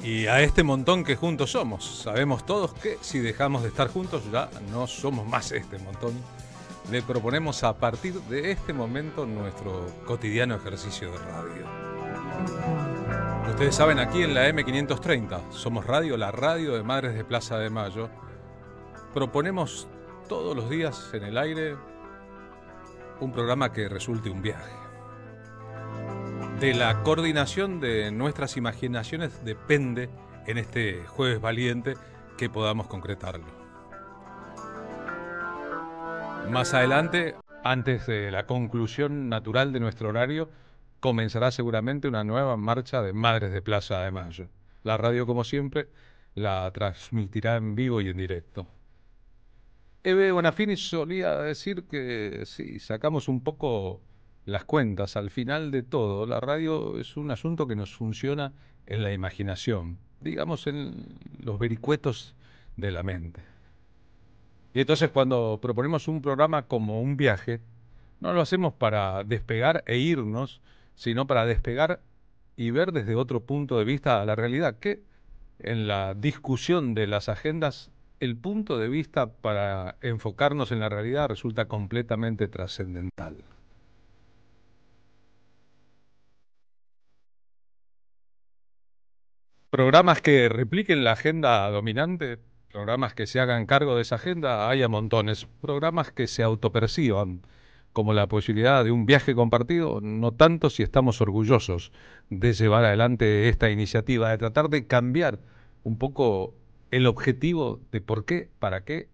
Y a este montón que juntos somos. Sabemos todos que si dejamos de estar juntos ya no somos más este montón. Le proponemos a partir de este momento nuestro cotidiano ejercicio de radio. Ustedes saben, aquí en la M530 somos radio, la radio de Madres de Plaza de Mayo. Proponemos todos los días en el aire un programa que resulte un viaje. De la coordinación de nuestras imaginaciones depende, en este jueves valiente, que podamos concretarlo. Más adelante, antes de la conclusión natural de nuestro horario, comenzará seguramente una nueva marcha de Madres de Plaza de Mayo. La radio, como siempre, la transmitirá en vivo y en directo. Eve Bonafini solía decir que si sacamos un poco las cuentas al final de todo, la radio es un asunto que nos funciona en la imaginación, digamos en los vericuetos de la mente. Y entonces cuando proponemos un programa como un viaje, no lo hacemos para despegar e irnos, sino para despegar y ver desde otro punto de vista a la realidad, que en la discusión de las agendas el punto de vista para enfocarnos en la realidad resulta completamente trascendental. Programas que repliquen la agenda dominante, programas que se hagan cargo de esa agenda, hay a montones. Programas que se autoperciban como la posibilidad de un viaje compartido, no tanto si estamos orgullosos de llevar adelante esta iniciativa, de tratar de cambiar un poco el objetivo de por qué, para qué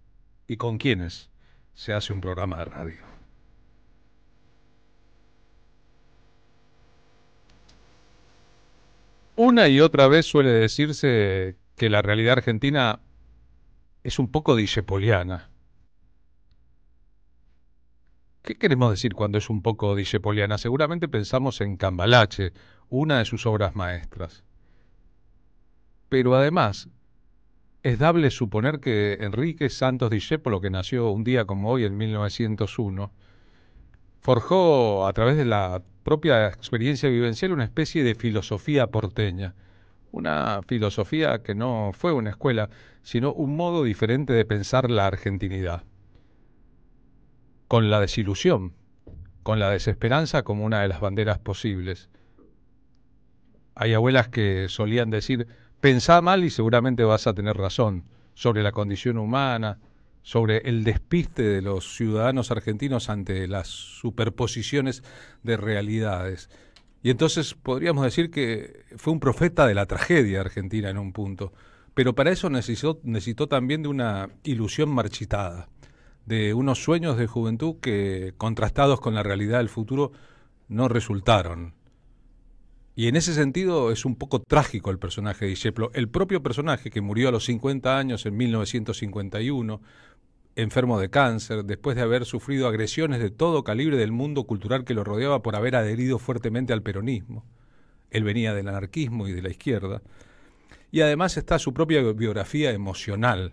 y con quiénes se hace un programa de radio. Una y otra vez suele decirse que la realidad argentina es un poco discepoliana. ¿Qué queremos decir cuando es un poco discepoliana? Seguramente pensamos en Cambalache, una de sus obras maestras. Pero además, es dable suponer que Enrique Santos Discépolo, que nació un día como hoy en 1901, forjó a través de la propia experiencia vivencial una especie de filosofía porteña. Una filosofía que no fue una escuela, sino un modo diferente de pensar la argentinidad. Con la desilusión, con la desesperanza como una de las banderas posibles. Hay abuelas que solían decir, pensá mal y seguramente vas a tener razón, sobre la condición humana, sobre el despiste de los ciudadanos argentinos ante las superposiciones de realidades. Y entonces podríamos decir que fue un profeta de la tragedia argentina en un punto, pero para eso necesitó también de una ilusión marchitada, de unos sueños de juventud que, contrastados con la realidad del futuro, no resultaron. Y en ese sentido es un poco trágico el personaje de Disceplo. El propio personaje, que murió a los 50 años en 1951, enfermo de cáncer, después de haber sufrido agresiones de todo calibre del mundo cultural que lo rodeaba por haber adherido fuertemente al peronismo. Él venía del anarquismo y de la izquierda. Y además está su propia biografía emocional.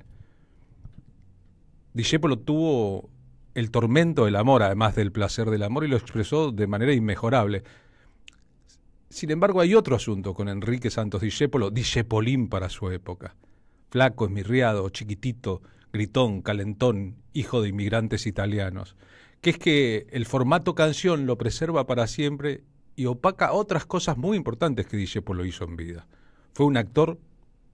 Discepolo tuvo el tormento del amor, además del placer del amor, y lo expresó de manera inmejorable. Sin embargo, hay otro asunto con Enrique Santos Discépolo, Discepolín para su época. Flaco, esmirriado, chiquitito, gritón, calentón, hijo de inmigrantes italianos, que es que el formato canción lo preserva para siempre y opaca otras cosas muy importantes que Discépolo hizo en vida. Fue un actor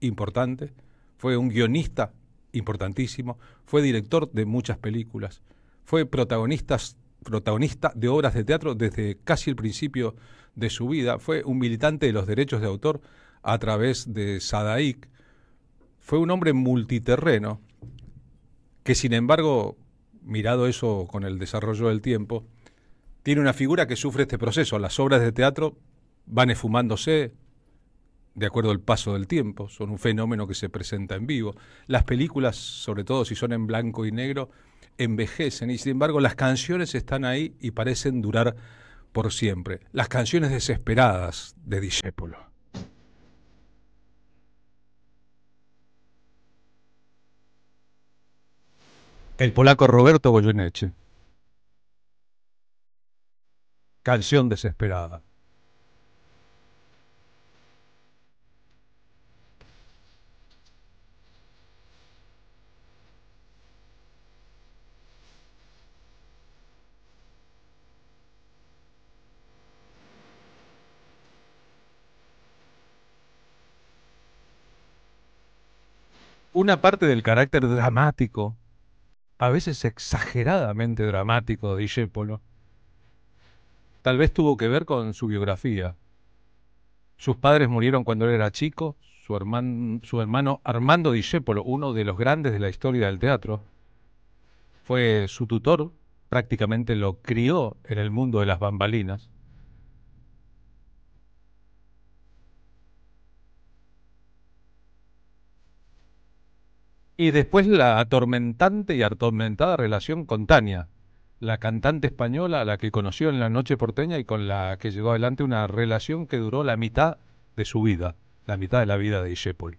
importante, fue un guionista importantísimo, fue director de muchas películas, fue protagonista de obras de teatro desde casi el principio de su vida, fue un militante de los derechos de autor a través de Sadaic, fue un hombre multiterreno que, sin embargo, mirado eso con el desarrollo del tiempo, tiene una figura que sufre este proceso. Las obras de teatro van esfumándose de acuerdo al paso del tiempo, son un fenómeno que se presenta en vivo. Las películas, sobre todo si son en blanco y negro, envejecen y sin embargo las canciones están ahí y parecen durar por siempre. Las canciones desesperadas de Discépolo. El polaco Roberto Goyeneche. Canción desesperada. Una parte del carácter dramático, a veces exageradamente dramático de Discépolo, tal vez tuvo que ver con su biografía. Sus padres murieron cuando él era chico, su hermano Armando Discépolo, uno de los grandes de la historia del teatro, fue su tutor, prácticamente lo crió en el mundo de las bambalinas. Y después la atormentante y atormentada relación con Tania, la cantante española a la que conoció en la noche porteña y con la que llevó adelante una relación que duró la mitad de su vida, la mitad de la vida de Discépolo.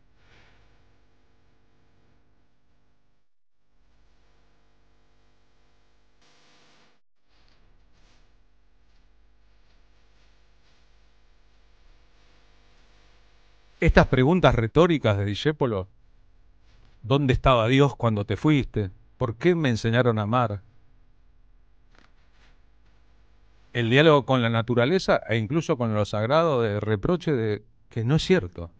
Estas preguntas retóricas de Discépolo, ¿dónde estaba Dios cuando te fuiste? ¿Por qué me enseñaron a amar? El diálogo con la naturaleza e incluso con lo sagrado de reproche de que no es cierto,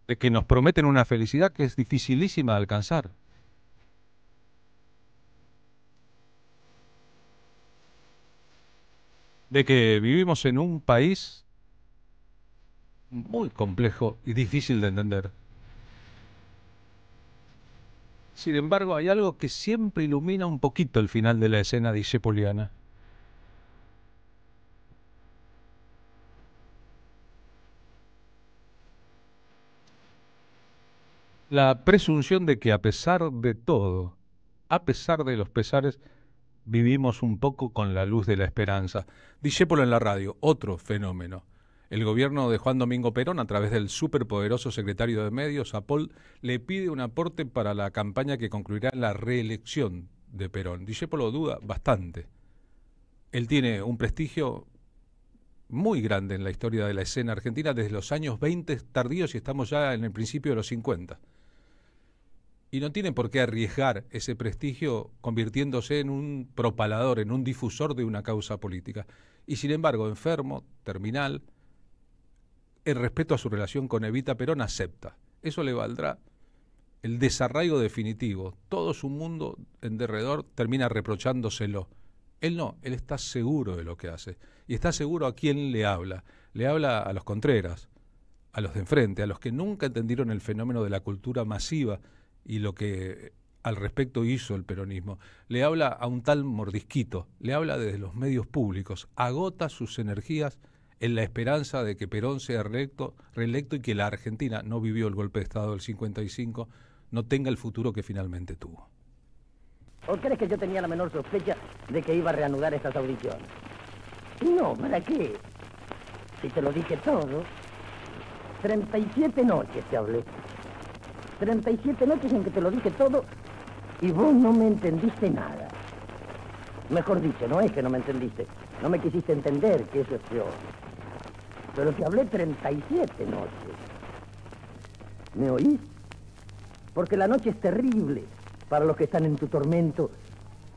de que nos prometen una felicidad que es dificilísima de alcanzar, de que vivimos en un país muy complejo y difícil de entender. Sin embargo, hay algo que siempre ilumina un poquito el final de la escena discepoliana. La presunción de que a pesar de todo, a pesar de los pesares, vivimos un poco con la luz de la esperanza. Discépolo en la radio, otro fenómeno. El gobierno de Juan Domingo Perón, a través del superpoderoso secretario de Medios, Apol, le pide un aporte para la campaña que concluirá en la reelección de Perón. Discépolo duda bastante. Él tiene un prestigio muy grande en la historia de la escena argentina desde los años 20 tardíos y estamos ya en el principio de los 50. Y no tiene por qué arriesgar ese prestigio convirtiéndose en un propalador, en un difusor de una causa política. Y sin embargo, enfermo, terminal, el respeto a su relación con Evita Perón acepta. Eso le valdrá el desarraigo definitivo. Todo su mundo en derredor termina reprochándoselo. Él no, él está seguro de lo que hace. Y está seguro a quién le habla. Le habla a los Contreras, a los de enfrente, a los que nunca entendieron el fenómeno de la cultura masiva y lo que al respecto hizo el peronismo. Le habla a un tal Mordisquito, le habla desde los medios públicos, agota sus energías en la esperanza de que Perón sea reelecto y que la Argentina no vivió el golpe de Estado del 55, no tenga el futuro que finalmente tuvo. ¿O crees que yo tenía la menor sospecha de que iba a reanudar estas audiciones? No, ¿para qué? Si te lo dije todo, 37 noches te hablé. 37 noches en que te lo dije todo y vos no me entendiste nada. Mejor dicho, no es que no me entendiste, no me quisiste entender, que eso es peor. Pero te hablé 37 noches. ¿Me oís? Porque la noche es terrible para los que están en tu tormento,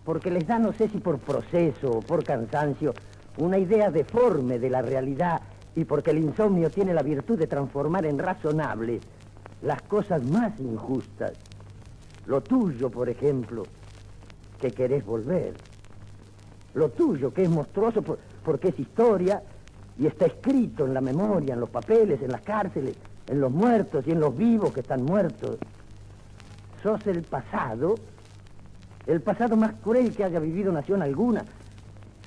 porque les da, no sé si por proceso o por cansancio, una idea deforme de la realidad y porque el insomnio tiene la virtud de transformar en razonables las cosas más injustas. Lo tuyo, por ejemplo, que querés volver. Lo tuyo, que es monstruoso porque es historia y está escrito en la memoria, en los papeles, en las cárceles, en los muertos y en los vivos que están muertos. Sos el pasado más cruel que haya vivido nación alguna.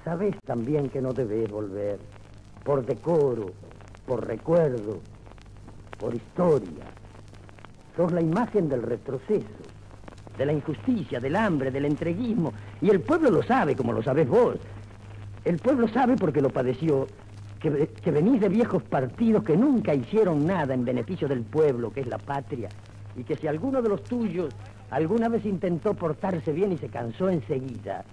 Sabés también que no debés volver, por decoro, por recuerdo, por historia. Sos la imagen del retroceso, de la injusticia, del hambre, del entreguismo. Y el pueblo lo sabe, como lo sabés vos. El pueblo sabe porque lo padeció, que venís de viejos partidos que nunca hicieron nada en beneficio del pueblo, que es la patria. Y que si alguno de los tuyos alguna vez intentó portarse bien y se cansó enseguida,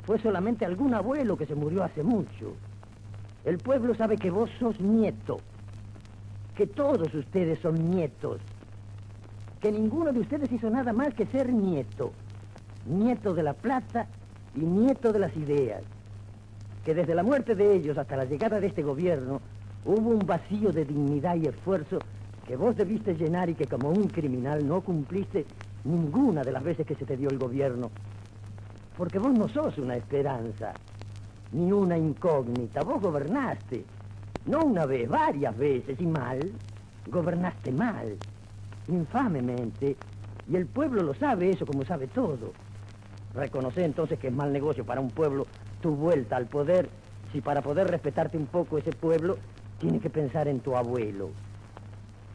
fue solamente algún abuelo que se murió hace mucho. El pueblo sabe que vos sos nieto, que todos ustedes son nietos, que ninguno de ustedes hizo nada más que ser nieto, nieto de la plata y nieto de las ideas, que desde la muerte de ellos hasta la llegada de este gobierno, Hubo un vacío de dignidad y esfuerzo que vos debiste llenar y que como un criminal no cumpliste ninguna de las veces que se te dio el gobierno. Porque vos no sos una esperanza, ni una incógnita. Vos gobernaste. No una vez, varias veces, y mal. Gobernaste mal, infamemente. Y el pueblo lo sabe eso como sabe todo. Reconoce entonces que es mal negocio para un pueblo tu vuelta al poder, si para poder respetarte un poco ese pueblo tiene que pensar en tu abuelo.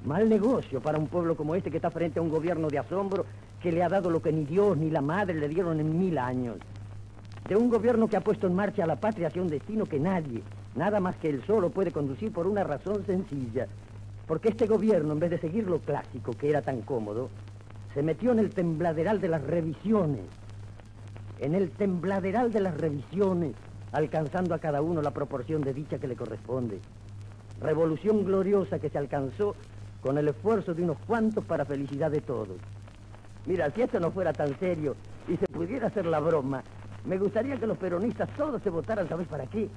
Mal negocio para un pueblo como este que está frente a un gobierno de asombro que le ha dado lo que ni Dios ni la madre le dieron en 1000 años. De un gobierno que ha puesto en marcha a la patria hacia un destino que nadie, nada más que él solo, puede conducir por una razón sencilla. Porque este gobierno, en vez de seguir lo clásico, que era tan cómodo, se metió en el tembladeral de las revisiones. En el tembladeral de las revisiones, alcanzando a cada uno la proporción de dicha que le corresponde. Revolución gloriosa que se alcanzó con el esfuerzo de unos cuantos para felicidad de todos. Mira, si esto no fuera tan serio y se pudiera hacer la broma, me gustaría que los peronistas todos se votaran, ¿sabes para qué?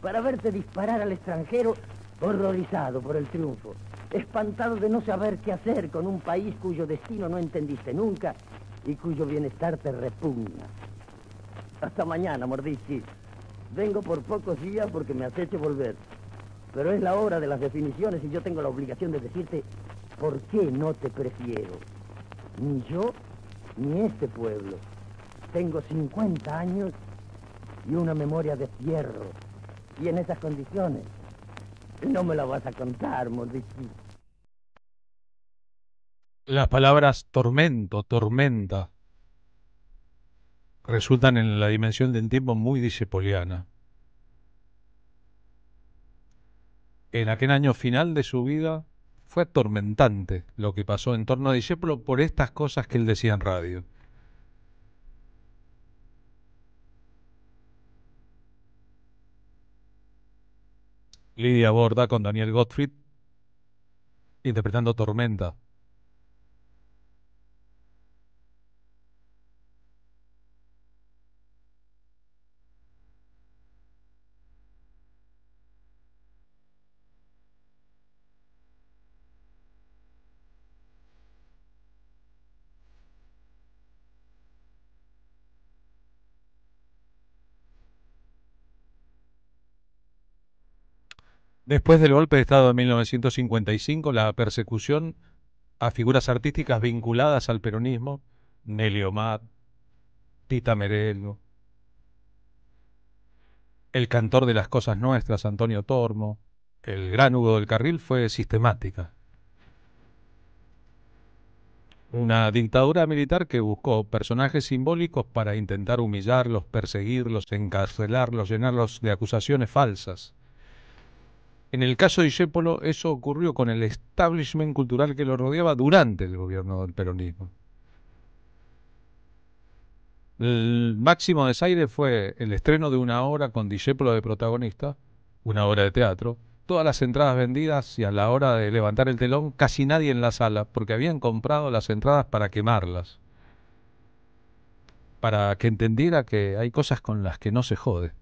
Para verte disparar al extranjero horrorizado por el triunfo, espantado de no saber qué hacer con un país cuyo destino no entendiste nunca y cuyo bienestar te repugna. Hasta mañana, Mordischi. Vengo por pocos días porque me aceche volver. Pero es la hora de las definiciones y yo tengo la obligación de decirte por qué no te prefiero. Ni yo, ni este pueblo. Tengo 50 años y una memoria de fierro. Y en esas condiciones, no me la vas a contar, Mordischi. Las palabras tormento, tormenta, resultan en la dimensión del tiempo muy discepoliana. En aquel año final de su vida fue atormentante lo que pasó en torno a Discépolo por estas cosas que él decía en radio. Lidia Borda con Daniel Gottfried interpretando Tormenta. Después del golpe de Estado de 1955, la persecución a figuras artísticas vinculadas al peronismo, Nelly Omar, Tita Merelo, el cantor de las cosas nuestras, Antonio Tormo, el gran Hugo del Carril, fue sistemática. Una dictadura militar que buscó personajes simbólicos para intentar humillarlos, perseguirlos, encarcelarlos, llenarlos de acusaciones falsas. En el caso de Discépolo, eso ocurrió con el establishment cultural que lo rodeaba durante el gobierno del peronismo. El máximo desaire fue el estreno de una obra con Discépolo de protagonista, una obra de teatro, todas las entradas vendidas y a la hora de levantar el telón casi nadie en la sala porque habían comprado las entradas para quemarlas, para que entendiera que hay cosas con las que no se jode.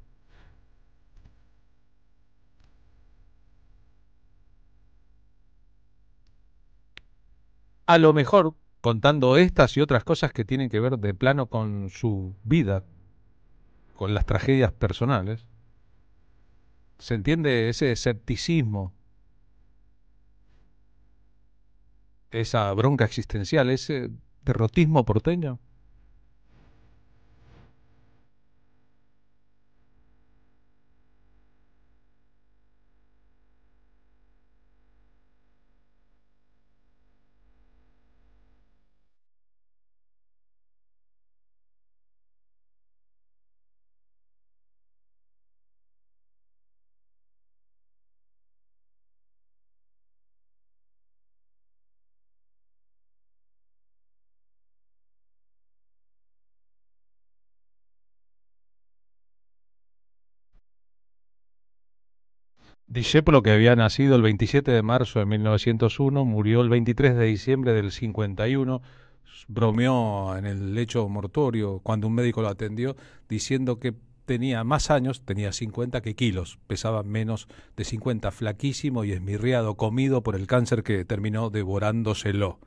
A lo mejor contando estas y otras cosas que tienen que ver de plano con su vida, con las tragedias personales, se entiende ese escepticismo, esa bronca existencial, ese derrotismo porteño. Discépolo, que había nacido el 27 de marzo de 1901, murió el 23 de diciembre del 51, bromeó en el lecho mortuorio cuando un médico lo atendió diciendo que tenía más años, tenía 50 que kilos, pesaba menos de 50, flaquísimo y esmirriado, comido por el cáncer que terminó devorándoselo.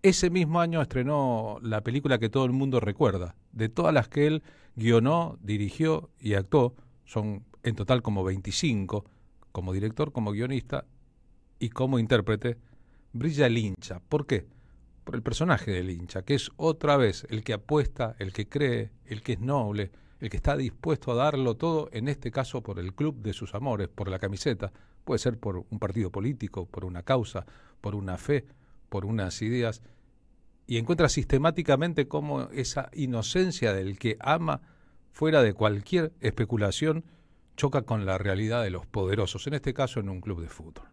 Ese mismo año estrenó la película que todo el mundo recuerda. De todas las que él guionó, dirigió y actuó, son en total como 25, como director, como guionista y como intérprete, brilla el hincha. ¿Por qué? Por el personaje del hincha, que es otra vez el que apuesta, el que cree, el que es noble, el que está dispuesto a darlo todo, en este caso por el club de sus amores, por la camiseta, puede ser por un partido político, por una causa, por una fe, por unas ideas, y encuentra sistemáticamente cómo esa inocencia del que ama, fuera de cualquier especulación, choca con la realidad de los poderosos, en este caso en un club de fútbol.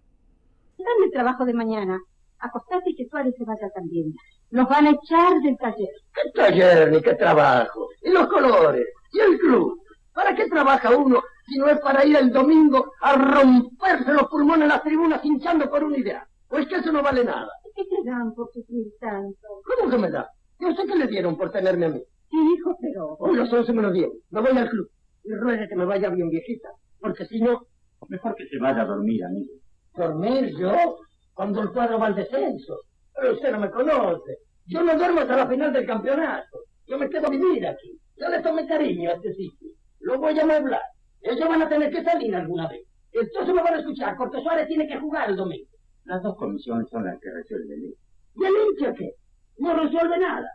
Dame el trabajo de mañana. Acostate y que Suárez se vaya también. Nos van a echar del taller. ¿Qué taller ni qué trabajo? ¿Y los colores? ¿Y el club? ¿Para qué trabaja uno si no es para ir el domingo a romperse los pulmones en las tribunas hinchando por una idea? Pues que eso no vale nada. ¿Qué te dan por sufrir tanto? ¿Cómo que me da? Yo sé que le dieron por tenerme a mí. Sí, hijo, pero... Hoy los 11 me lo dieron. Me voy al club. Y ruegue que me vaya bien viejita. Porque si no... Mejor que se vaya a dormir, amigo. ¿Dormir yo? Cuando el cuadro va al descenso. Pero usted no me conoce. Yo no duermo hasta la final del campeonato. Yo me quedo a vivir aquí. Yo le tomé cariño a este sitio. Lo voy a amueblar. Ellos van a tener que salir alguna vez. Entonces me van a escuchar, porque Suárez tiene que jugar el domingo. Las dos comisiones son las que resuelven el hincha. ¿Y el hincha qué? No resuelve nada.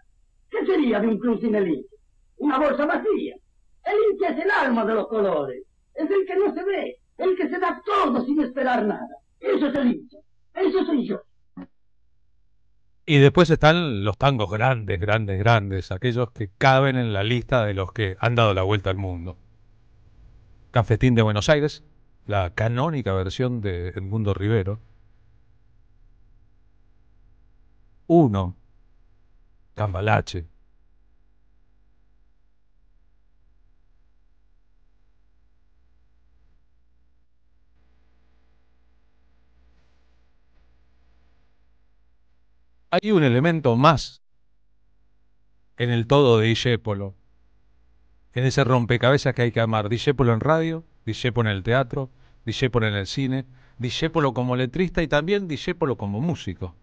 ¿Qué sería de un club sin el hincha? Una bolsa vacía. El hincha es el alma de los colores. Es el que no se ve. El que se da todo sin esperar nada. Eso es el hincha. Eso soy yo. Y después están los tangos grandes, grandes, grandes, aquellos que caben en la lista de los que han dado la vuelta al mundo. Cafetín de Buenos Aires, la canónica versión de Edmundo Rivero. Uno, Cambalache. Hay un elemento más en el todo de Discépolo, en ese rompecabezas que hay que amar. Discépolo en radio, Discépolo en el teatro, Discépolo en el cine, Discépolo como letrista y también Discépolo como músico.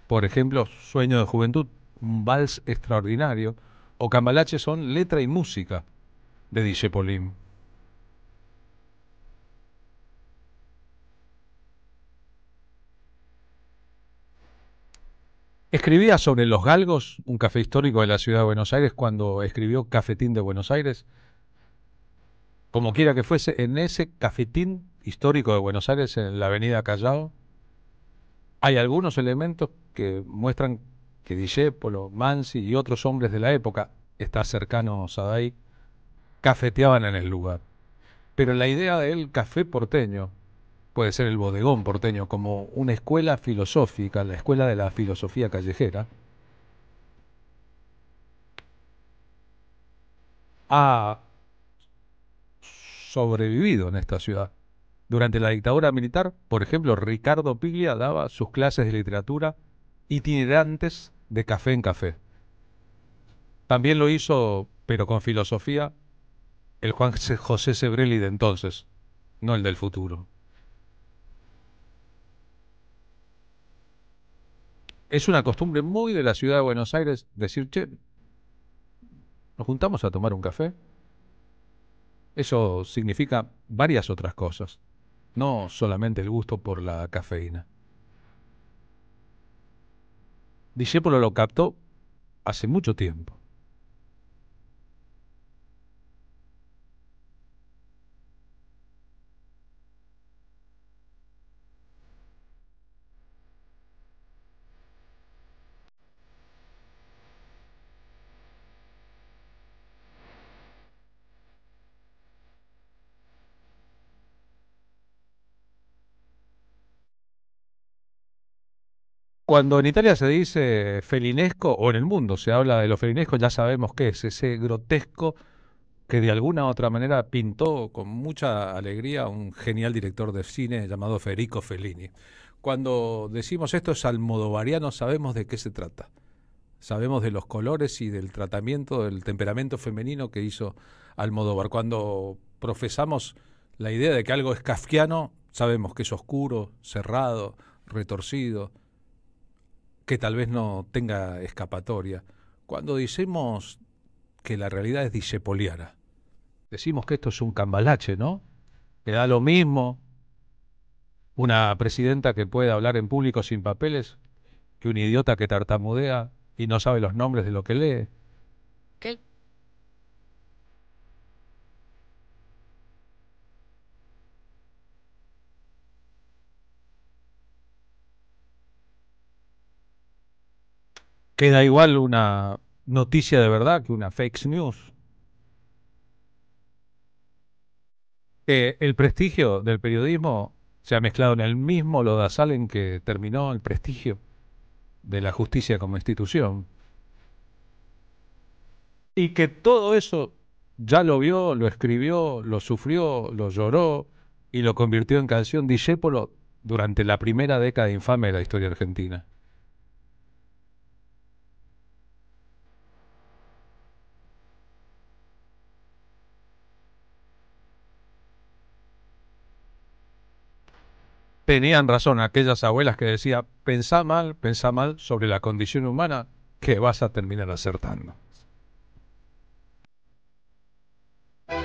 Por ejemplo, Sueño de Juventud, un vals extraordinario, o Cambalache son letra y música de Discepolín. Escribía sobre los galgos, un café histórico de la ciudad de Buenos Aires, cuando escribió Cafetín de Buenos Aires. Como quiera que fuese, en ese cafetín histórico de Buenos Aires, en la avenida Callao, hay algunos elementos que muestran que Discépolo, Mansi y otros hombres de la época, está cercanos a ahí, cafeteaban en el lugar. Pero la idea del café porteño puede ser el bodegón porteño como una escuela filosófica, la escuela de la filosofía callejera, ha sobrevivido en esta ciudad. Durante la dictadura militar, por ejemplo, Ricardo Piglia daba sus clases de literatura itinerantes de café en café. También lo hizo, pero con filosofía, el Juan José Sebrelli de entonces, no el del futuro. Es una costumbre muy de la ciudad de Buenos Aires decir, che, ¿nos juntamos a tomar un café? Eso significa varias otras cosas, no solamente el gusto por la cafeína. Discépolo lo captó hace mucho tiempo. Cuando en Italia se dice felinesco, o en el mundo se habla de lo felinesco, ya sabemos qué es, ese grotesco que de alguna u otra manera pintó con mucha alegría un genial director de cine llamado Federico Fellini. Cuando decimos esto es almodovariano, sabemos de qué se trata. sabemos de los colores y del tratamiento del temperamento femenino que hizo Almodóvar. Cuando profesamos la idea de que algo es kafkiano, sabemos que es oscuro, cerrado, retorcido, que tal vez no tenga escapatoria. Cuando decimos que la realidad es discepoliana, decimos que esto es un cambalache, ¿no? Que da lo mismo una presidenta que puede hablar en público sin papeles que un idiota que tartamudea y no sabe los nombres de lo que lee. ¿Qué? Queda igual una noticia de verdad que una fake news. El prestigio del periodismo se ha mezclado en el mismo lodazal en que terminó el prestigio de la justicia como institución. Y que todo eso ya lo vio, lo escribió, lo sufrió, lo lloró y lo convirtió en canción Discépolo durante la primera década infame de la historia argentina. Tenían razón aquellas abuelas que decían, pensá mal sobre la condición humana, que vas a terminar acertando.